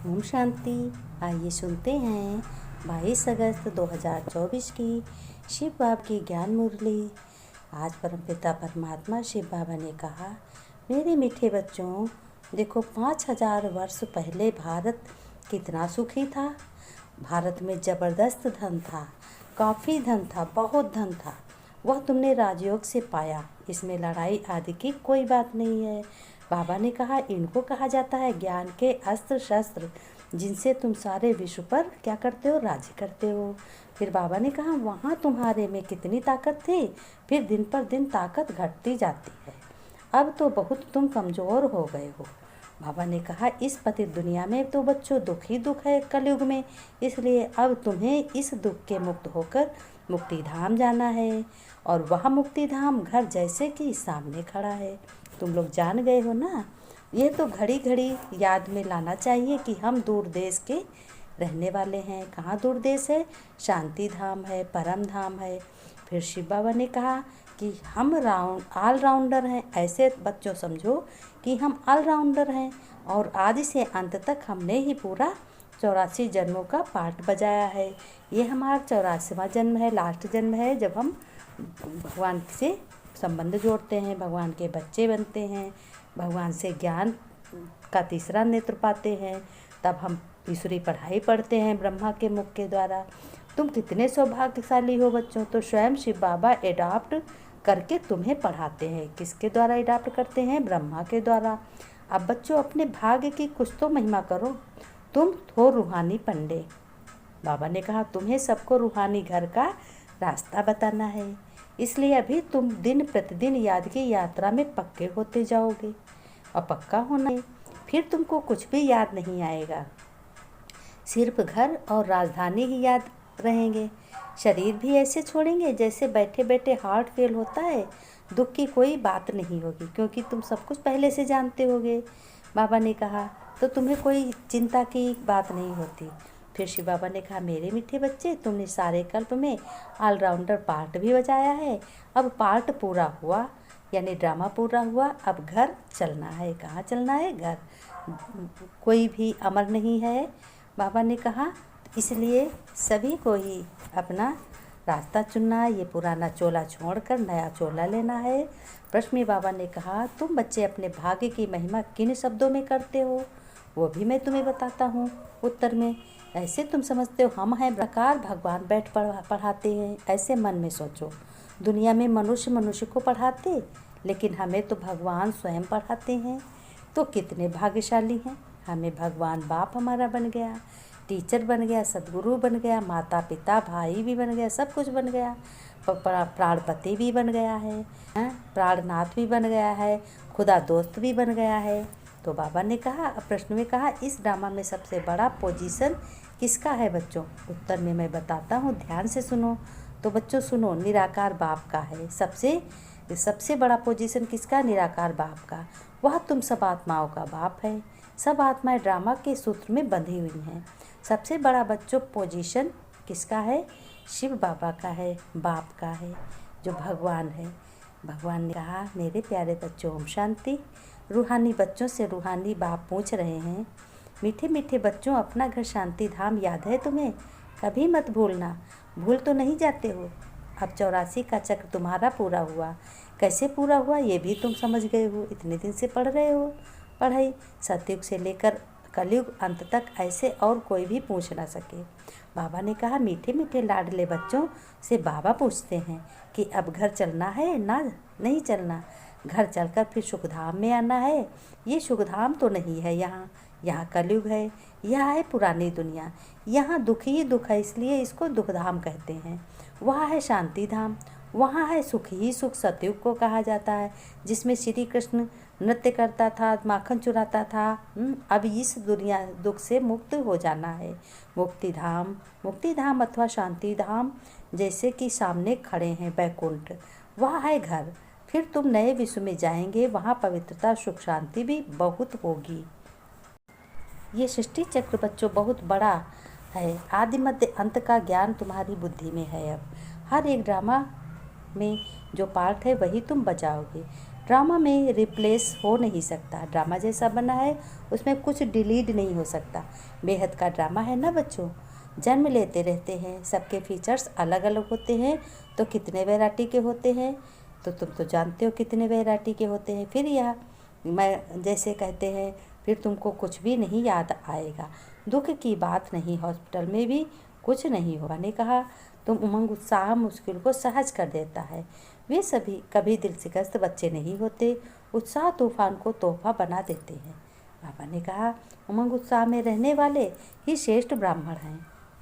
ओम शांति। आइए सुनते हैं 22 अगस्त 2024 की शिव बाबा की ज्ञान मुरली। आज परमपिता परमात्मा शिव बाबा ने कहा, मेरे मीठे बच्चों, देखो 5000 वर्ष पहले भारत कितना सुखी था। भारत में ज़बरदस्त धन था, काफ़ी धन था, बहुत धन था। वह तुमने राजयोग से पाया। इसमें लड़ाई आदि की कोई बात नहीं है। बाबा ने कहा, इनको कहा जाता है ज्ञान के अस्त्र शस्त्र, जिनसे तुम सारे विश्व पर क्या करते हो, राज्य करते हो। फिर बाबा ने कहा, वहाँ तुम्हारे में कितनी ताकत थी, फिर दिन पर दिन ताकत घटती जाती है। अब तो बहुत तुम कमज़ोर हो गए हो। बाबा ने कहा, इस पतित दुनिया में तो बच्चों दुख ही दुख है कलयुग में, इसलिए अब तुम्हें इस दुख के मुक्त होकर मुक्ति धाम जाना है। और वह मुक्ति धाम घर जैसे कि सामने खड़ा है। तुम लोग जान गए हो ना। ये तो घड़ी घड़ी याद में लाना चाहिए कि हम दूर देश के रहने वाले हैं। कहाँ दूर देश है? शांति धाम है, परम धाम है। फिर शिव बाबा ने कहा कि हम ऑलराउंडर हैं। ऐसे बच्चों समझो कि हम ऑलराउंडर हैं और आदि से अंत तक हमने ही पूरा 84 जन्मों का पाठ बजाया है। ये हमारा 84वां जन्म है, लास्ट जन्म है, जब हम भगवान से संबंध जोड़ते हैं, भगवान के बच्चे बनते हैं, भगवान से ज्ञान का तीसरा नेत्र पाते हैं। तब हम तीसरी पढ़ाई पढ़ते हैं ब्रह्मा के मुख के द्वारा। तुम कितने सौभाग्यशाली हो बच्चों। तो स्वयं शिव बाबा एडॉप्ट करके तुम्हें पढ़ाते हैं। किसके द्वारा एडॉप्ट करते हैं? ब्रह्मा के द्वारा। अब बच्चों, अपने भाग्य की कुछ तो महिमा करो। तुम हो रूहानी पंडे। बाबा ने कहा, तुम्हें सबको रूहानी घर का रास्ता बताना है। इसलिए अभी तुम दिन प्रतिदिन याद की यात्रा में पक्के होते जाओगे। और पक्का होना है, फिर तुमको कुछ भी याद नहीं आएगा। सिर्फ घर और राजधानी ही याद रहेंगे। शरीर भी ऐसे छोड़ेंगे जैसे बैठे बैठे हार्ट फेल होता है। दुख की कोई बात नहीं होगी, क्योंकि तुम सब कुछ पहले से जानते होगे। बाबा ने कहा, तो तुम्हें कोई चिंता की बात नहीं होती। फिर शिव बाबा ने कहा, मेरे मीठे बच्चे, तुमने सारे कल्प में ऑलराउंडर पार्ट भी बजाया है। अब पार्ट पूरा हुआ, यानी ड्रामा पूरा हुआ। अब घर चलना है। कहाँ चलना है? घर। कोई भी अमर नहीं है, बाबा ने कहा। इसलिए सभी को ही अपना रास्ता चुनना है। ये पुराना चोला छोड़कर नया चोला लेना है। प्रश्न में बाबा ने कहा, तुम बच्चे अपने भाग्य की महिमा किन शब्दों में करते हो, वो भी मैं तुम्हें बताता हूँ उत्तर में। ऐसे तुम समझते हो हम हैं प्रकार भगवान बैठ पढ़ाते हैं, ऐसे मन में सोचो। दुनिया में मनुष्य मनुष्य को पढ़ाते, लेकिन हमें तो भगवान स्वयं पढ़ाते हैं। तो कितने भाग्यशाली हैं। हमें भगवान बाप हमारा बन गया, टीचर बन गया, सदगुरु बन गया, माता पिता भाई भी बन गया, सब कुछ बन गया। प्राणपति भी बन गया है, प्राणनाथ भी बन गया है, खुदा दोस्त भी बन गया है। तो बाबा ने कहा, प्रश्न में कहा, इस ड्रामा में सबसे बड़ा पोजीशन किसका है बच्चों? उत्तर में मैं बताता हूँ, ध्यान से सुनो। तो बच्चों सुनो, निराकार बाप का है। सबसे बड़ा पोजीशन किसका? निराकार बाप का। वह तुम सब आत्माओं का बाप है। सब आत्माएं ड्रामा के सूत्र में बंधी हुई हैं। सबसे बड़ा बच्चों पोजीशन किसका है? शिव बाबा का है, बाप का है, जो भगवान है। भगवान ने कहा, मेरे प्यारे बच्चों, ओम शांति। रूहानी बच्चों से रूहानी बाप पूछ रहे हैं, मीठे मीठे बच्चों, अपना घर शांति धाम याद है तुम्हें? कभी मत भूलना। भूल तो नहीं जाते हो। अब 84 का चक्र तुम्हारा पूरा हुआ। कैसे पूरा हुआ ये भी तुम समझ गए हो। इतने दिन से पढ़ रहे हो पढ़ाई। सतयुग से लेकर कलयुग अंत तक ऐसे और कोई भी पूछ ना सके। बाबा ने कहा, मीठे मीठे लाडले बच्चों से बाबा पूछते हैं कि अब घर चलना है ना नहीं चलना। घर चलकर फिर सुखधाम में आना है। ये सुखधाम तो नहीं है यहाँ। यहाँ कलयुग है, यह है पुरानी दुनिया। यहाँ दुख ही दुख है, इसलिए इसको दुखधाम कहते हैं। वहाँ है शांति धाम, वहाँ है सुख ही सुख, सतयुग को कहा जाता है, जिसमें श्री कृष्ण नृत्य करता था, माखन चुराता था। अब इस दुनिया दुख से मुक्त हो जाना है। मुक्ति धाम अथवा शांति धाम जैसे कि सामने खड़े हैं बैकुंठ, वह है घर। फिर तुम नए विश्व में जाएंगे, वहाँ पवित्रता सुख शांति भी बहुत होगी। ये सृष्टि चक्र बच्चों बहुत बड़ा है। आदि मध्य अंत का ज्ञान तुम्हारी बुद्धि में है। अब हर एक ड्रामा में जो पार्ट है वही तुम बजाओगे। ड्रामा में रिप्लेस हो नहीं सकता। ड्रामा जैसा बना है, उसमें कुछ डिलीट नहीं हो सकता। बेहद का ड्रामा है ना बच्चों, जन्म लेते रहते हैं, सबके फीचर्स अलग अलग होते हैं। तो कितने वैरायटी के होते हैं, तो तुम तो जानते हो कितने वैरायटी के होते हैं। फिर यह मैं जैसे कहते हैं, फिर तुमको कुछ भी नहीं याद आएगा। दुख की बात नहीं, हॉस्पिटल में भी कुछ नहीं होगा। ने कहा, तुम उमंग उत्साह मुश्किल को सहज कर देता है। वे सभी कभी दिल शिकस्त बच्चे नहीं होते, उत्साह तूफान को तोहफा बना देते हैं। बाबा ने कहा, उमंग उत्साह में रहने वाले ही श्रेष्ठ ब्राह्मण हैं।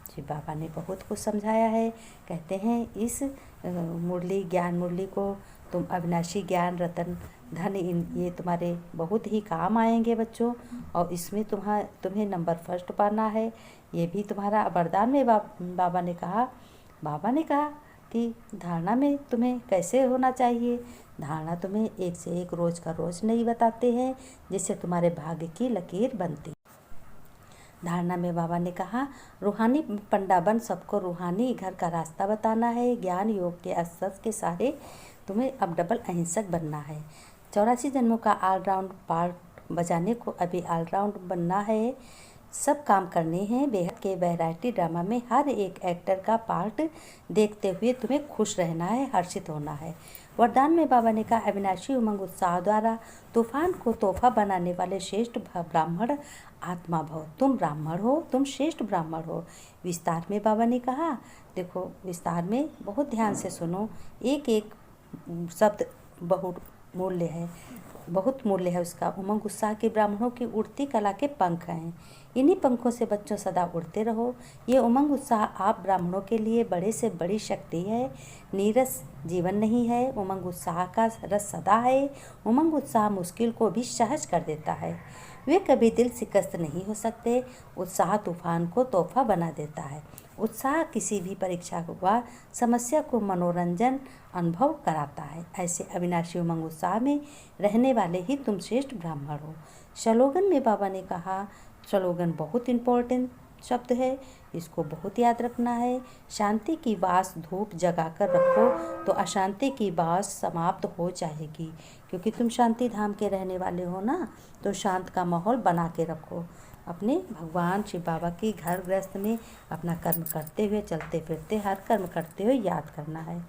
जी बाबा ने बहुत कुछ समझाया है। कहते हैं इस मुरली, ज्ञान मुरली को तुम अविनाशी ज्ञान, रतन, धन, ये तुम्हारे बहुत ही काम आएंगे बच्चों। और इसमें तुम्हें नंबर फर्स्ट पाना है, ये भी तुम्हारा वरदान में बाबा ने कहा कि धारणा में तुम्हें कैसे होना चाहिए। धारणा तुम्हें एक से एक रोज का रोज नहीं बताते हैं, जिससे तुम्हारे भाग्य की लकीर बनती। धारणा में बाबा ने कहा, रूहानी पंडा बन सबको रूहानी घर का रास्ता बताना है। ज्ञान योग के अस्त्र के सहारे तुम्हें अब डबल अहिंसक बनना है। 84 जन्मों का ऑलराउंड पार्ट बजाने को अभी ऑलराउंड बनना है। सब काम करने हैं। बेहद के वैरायटी ड्रामा में हर एक एक्टर का पार्ट देखते हुए तुम्हें खुश रहना है, हर्षित होना है। वरदान में बाबा ने कहा, अविनाशी उमंग उत्साह द्वारा तूफान को तोहफा बनाने वाले श्रेष्ठ ब्राह्मण आत्मा भव। तुम ब्राह्मण हो, तुम श्रेष्ठ ब्राह्मण हो। विस्तार में बाबा ने कहा, देखो विस्तार में बहुत ध्यान से सुनो, एक एक शब्द बहुत मूल्य है उसका। उमंग उत्साह के ब्राह्मणों की उड़ती कला के पंख हैं। इन्हीं पंखों से बच्चों सदा उड़ते रहो। ये उमंग उत्साह आप ब्राह्मणों के लिए बड़े से बड़ी शक्ति है। नीरस जीवन नहीं है, उमंग उत्साह का रस सदा है। उमंग उत्साह मुश्किल को भी सहज कर देता है। वे कभी दिल शिकस्त नहीं हो सकते। उत्साह तूफान को तोहफा बना देता है। उत्साह किसी भी परीक्षा व समस्या को मनोरंजन अनुभव कराता है। ऐसे अविनाशी उमंग उत्साह में रहने वाले ही तुम श्रेष्ठ ब्राह्मण हो। स्लोगन में बाबा ने कहा, स्लोगन बहुत इम्पोर्टेंट शब्द है, इसको बहुत याद रखना है। शांति की बास धूप जगा कर रखो तो अशांति की बास समाप्त हो जाएगी। क्योंकि तुम शांति धाम के रहने वाले हो ना, तो शांत का माहौल बना के रखो। अपने भगवान शिव बाबा की घर गृहस्थ में अपना कर्म करते हुए, चलते फिरते हर कर्म करते हुए याद करना है।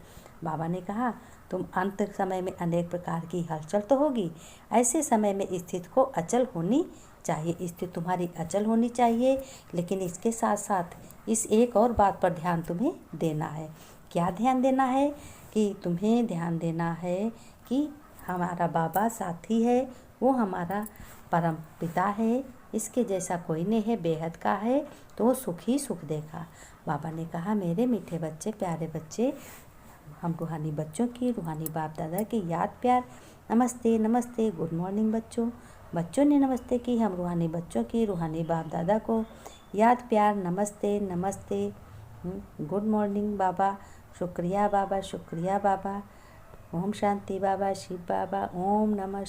बाबा ने कहा, तुम अंत समय में अनेक प्रकार की हलचल तो होगी। ऐसे समय में स्थिति को अचल होनी चाहिए। स्थिति तुम्हारी अचल होनी चाहिए, लेकिन इसके साथ साथ इस एक और बात पर ध्यान तुम्हें देना है। क्या ध्यान देना है? कि तुम्हें ध्यान देना है कि हमारा बाबा साथी है, वो हमारा परम पिता है, इसके जैसा कोई नहीं है, बेहद का है, तो वो सुख ही सुख देगा। बाबा ने कहा, मेरे मीठे बच्चे, प्यारे बच्चे, हम रूहानी बच्चों की, रूहानी बाप दादा की याद प्यार, नमस्ते नमस्ते, गुड मॉर्निंग बच्चों। बच्चों ने नमस्ते की, हम रूहानी बच्चों की, रूहानी बाप दादा को याद प्यार, नमस्ते नमस्ते, गुड मॉर्निंग बाबा, शुक्रिया बाबा, शुक्रिया बाबा। ओम शांति बाबा, शिव बाबा, ओम नमः।